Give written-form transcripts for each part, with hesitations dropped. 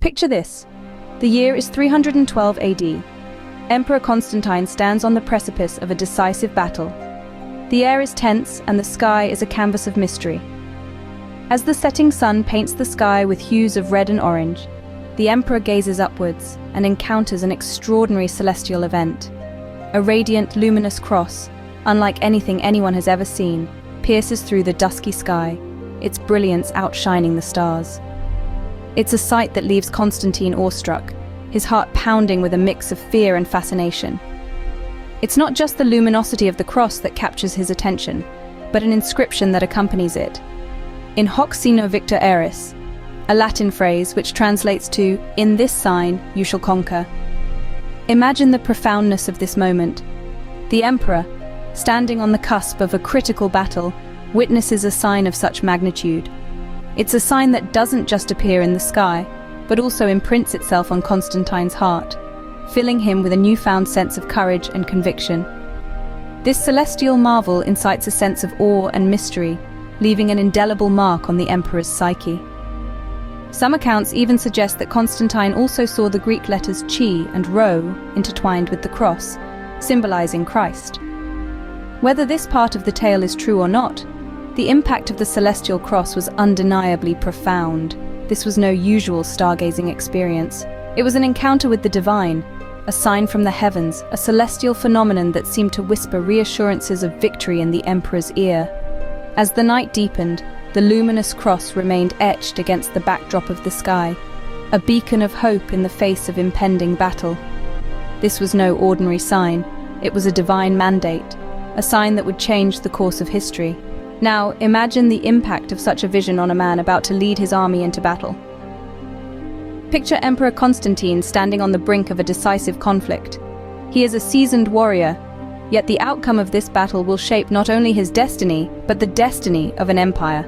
Picture this. The year is 312 AD. Emperor Constantine stands on the precipice of a decisive battle. The air is tense and the sky is a canvas of mystery. As the setting sun paints the sky with hues of red and orange, the emperor gazes upwards and encounters an extraordinary celestial event. A radiant, luminous cross, unlike anything anyone has ever seen, pierces through the dusky sky, its brilliance outshining the stars. It's a sight that leaves Constantine awestruck, his heart pounding with a mix of fear and fascination. It's not just the luminosity of the cross that captures his attention, but an inscription that accompanies it. In hoc signo victor eris, a Latin phrase which translates to, "In this sign you shall conquer." Imagine the profoundness of this moment. The emperor, standing on the cusp of a critical battle, witnesses a sign of such magnitude. It's a sign that doesn't just appear in the sky, but also imprints itself on Constantine's heart, filling him with a newfound sense of courage and conviction. This celestial marvel incites a sense of awe and mystery, leaving an indelible mark on the emperor's psyche. Some accounts even suggest that Constantine also saw the Greek letters chi and rho intertwined with the cross, symbolizing Christ. Whether this part of the tale is true or not, the impact of the celestial cross was undeniably profound. This was no usual stargazing experience. It was an encounter with the divine, a sign from the heavens, a celestial phenomenon that seemed to whisper reassurances of victory in the emperor's ear. As the night deepened, the luminous cross remained etched against the backdrop of the sky, a beacon of hope in the face of impending battle. This was no ordinary sign. It was a divine mandate, a sign that would change the course of history. Now, imagine the impact of such a vision on a man about to lead his army into battle. Picture Emperor Constantine standing on the brink of a decisive conflict. He is a seasoned warrior, yet the outcome of this battle will shape not only his destiny, but the destiny of an empire.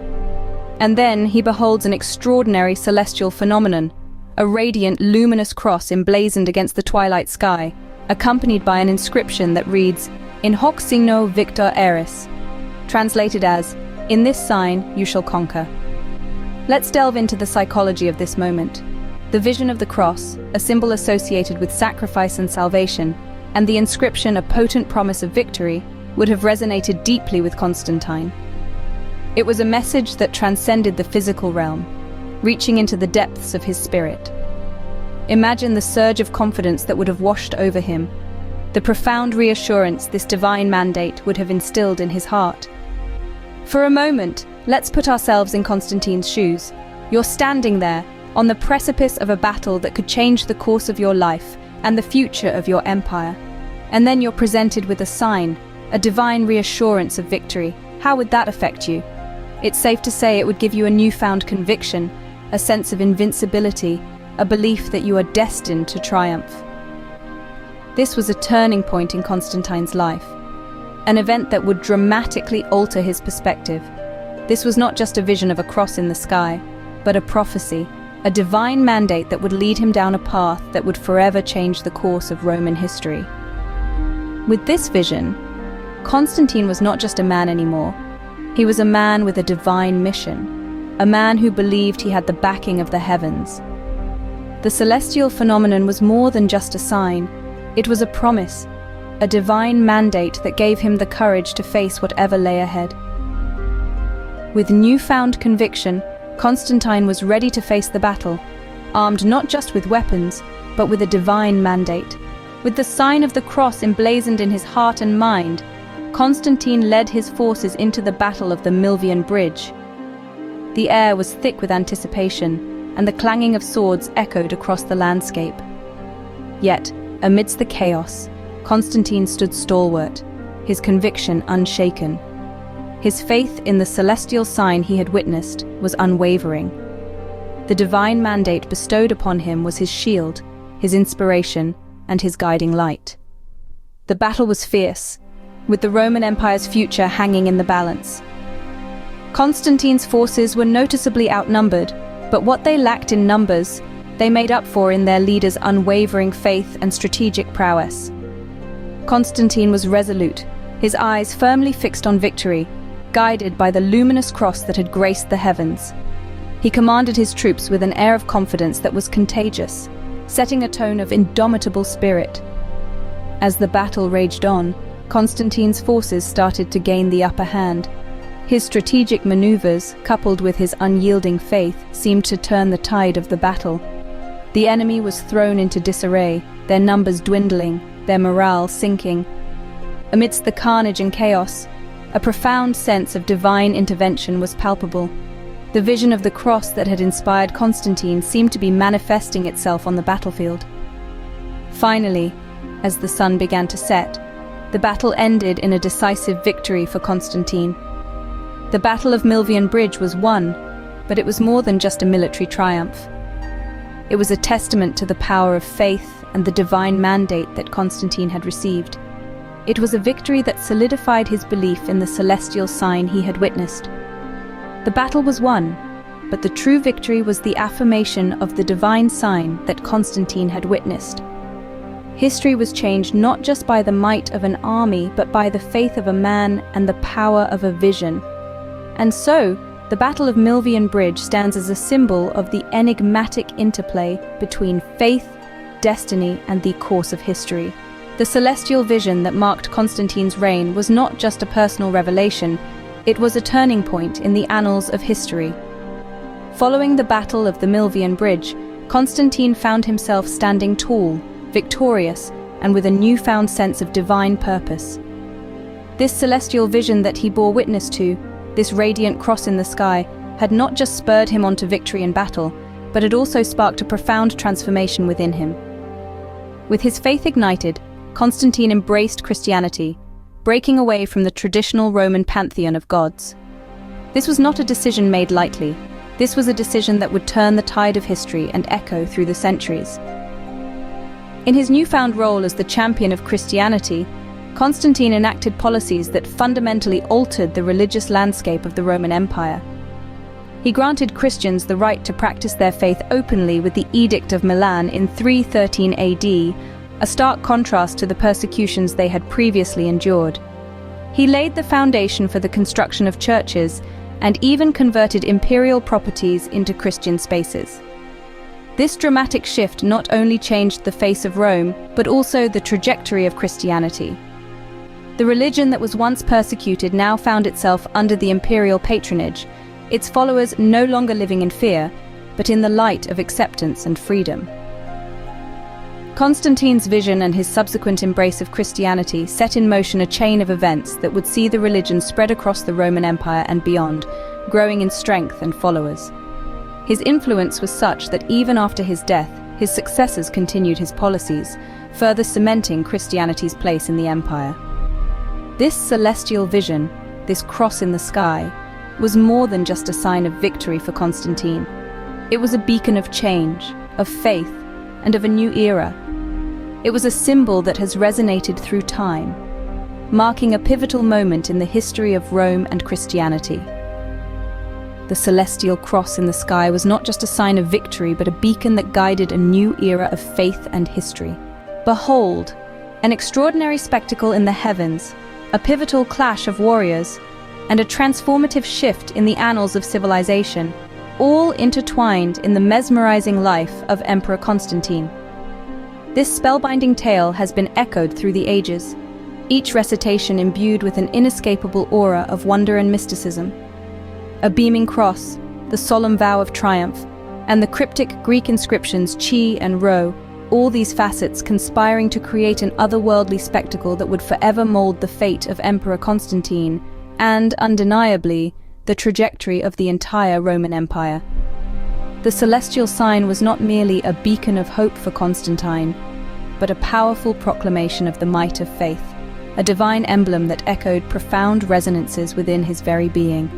And then he beholds an extraordinary celestial phenomenon, a radiant, luminous cross emblazoned against the twilight sky, accompanied by an inscription that reads, "In hoc signo victor eris," translated as, "In this sign you shall conquer." Let's delve into the psychology of this moment. The vision of the cross, a symbol associated with sacrifice and salvation, and the inscription, a potent promise of victory, would have resonated deeply with Constantine. It was a message that transcended the physical realm, reaching into the depths of his spirit. Imagine the surge of confidence that would have washed over him, the profound reassurance this divine mandate would have instilled in his heart. For a moment, let's put ourselves in Constantine's shoes. You're standing there, on the precipice of a battle that could change the course of your life and the future of your empire. And then you're presented with a sign, a divine reassurance of victory. How would that affect you? It's safe to say it would give you a newfound conviction, a sense of invincibility, a belief that you are destined to triumph. This was a turning point in Constantine's life, an event that would dramatically alter his perspective. This was not just a vision of a cross in the sky, but a prophecy, a divine mandate that would lead him down a path that would forever change the course of Roman history. With this vision, Constantine was not just a man anymore. He was a man with a divine mission, a man who believed he had the backing of the heavens. The celestial phenomenon was more than just a sign. It was a promise, a divine mandate that gave him the courage to face whatever lay ahead. With newfound conviction, Constantine was ready to face the battle, armed not just with weapons, but with a divine mandate. With the sign of the cross emblazoned in his heart and mind, Constantine led his forces into the battle of the Milvian Brigde. The air was thick with anticipation, and the clanging of swords echoed across the landscape. Yet, amidst the chaos, Constantine stood stalwart, his conviction unshaken. His faith in the celestial sign he had witnessed was unwavering. The divine mandate bestowed upon him was his shield, his inspiration, and his guiding light. The battle was fierce, with the Roman Empire's future hanging in the balance. Constantine's forces were noticeably outnumbered, but what they lacked in numbers, they made up for in their leader's unwavering faith and strategic prowess. Constantine was resolute, his eyes firmly fixed on victory, guided by the luminous cross that had graced the heavens. He commanded his troops with an air of confidence that was contagious, setting a tone of indomitable spirit. As the battle raged on, Constantine's forces started to gain the upper hand. His strategic maneuvers, coupled with his unyielding faith, seemed to turn the tide of the battle. The enemy was thrown into disarray, their numbers dwindling, their morale sinking. Amidst the carnage and chaos, a profound sense of divine intervention was palpable. The vision of the cross that had inspired Constantine seemed to be manifesting itself on the battlefield. Finally, as the sun began to set, the battle ended in a decisive victory for Constantine. The Battle of Milvian Brigde was won, but it was more than just a military triumph. It was a testament to the power of faith and the divine mandate that Constantine had received. It was a victory that solidified his belief in the celestial sign he had witnessed. The battle was won, but the true victory was the affirmation of the divine sign that Constantine had witnessed. History was changed not just by the might of an army, but by the faith of a man and the power of a vision. And so, the Battle of Milvian Brigde stands as a symbol of the enigmatic interplay between faith, destiny, and the course of history. The celestial vision that marked Constantine's reign was not just a personal revelation, it was a turning point in the annals of history. Following the Battle of the Milvian Brigde, Constantine found himself standing tall, victorious, and with a newfound sense of divine purpose. This celestial vision that he bore witness to, this radiant cross in the sky, had not just spurred him on to victory in battle, but had also sparked a profound transformation within him. With his faith ignited, Constantine embraced Christianity, breaking away from the traditional Roman pantheon of gods. This was not a decision made lightly. This was a decision that would turn the tide of history and echo through the centuries. In his newfound role as the champion of Christianity, Constantine enacted policies that fundamentally altered the religious landscape of the Roman Empire. He granted Christians the right to practice their faith openly with the Edict of Milan in 313 AD, a stark contrast to the persecutions they had previously endured. He laid the foundation for the construction of churches and even converted imperial properties into Christian spaces. This dramatic shift not only changed the face of Rome, but also the trajectory of Christianity. The religion that was once persecuted now found itself under the imperial patronage, its followers no longer living in fear, but in the light of acceptance and freedom. Constantine's vision and his subsequent embrace of Christianity set in motion a chain of events that would see the religion spread across the Roman Empire and beyond, growing in strength and followers. His influence was such that even after his death, his successors continued his policies, further cementing Christianity's place in the empire. This celestial vision, this cross in the sky, was more than just a sign of victory for Constantine. It was a beacon of change, of faith, and of a new era. It was a symbol that has resonated through time, marking a pivotal moment in the history of Rome and Christianity. The celestial cross in the sky was not just a sign of victory, but a beacon that guided a new era of faith and history. Behold, an extraordinary spectacle in the heavens, a pivotal clash of warriors, and a transformative shift in the annals of civilization, all intertwined in the mesmerizing life of Emperor Constantine. This spellbinding tale has been echoed through the ages, each recitation imbued with an inescapable aura of wonder and mysticism. A beaming cross, the solemn vow of triumph, and the cryptic Greek inscriptions Chi and Rho, all these facets conspiring to create an otherworldly spectacle that would forever mold the fate of Emperor Constantine and, undeniably, the trajectory of the entire Roman Empire. The celestial sign was not merely a beacon of hope for Constantine, but a powerful proclamation of the might of faith, a divine emblem that echoed profound resonances within his very being.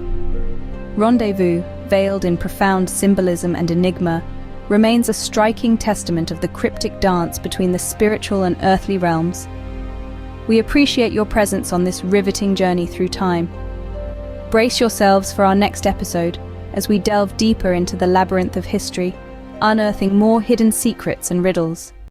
Rendezvous, veiled in profound symbolism and enigma, remains a striking testament of the cryptic dance between the spiritual and earthly realms. We appreciate your presence on this riveting journey through time. Brace yourselves for our next episode as we delve deeper into the labyrinth of history, unearthing more hidden secrets and riddles.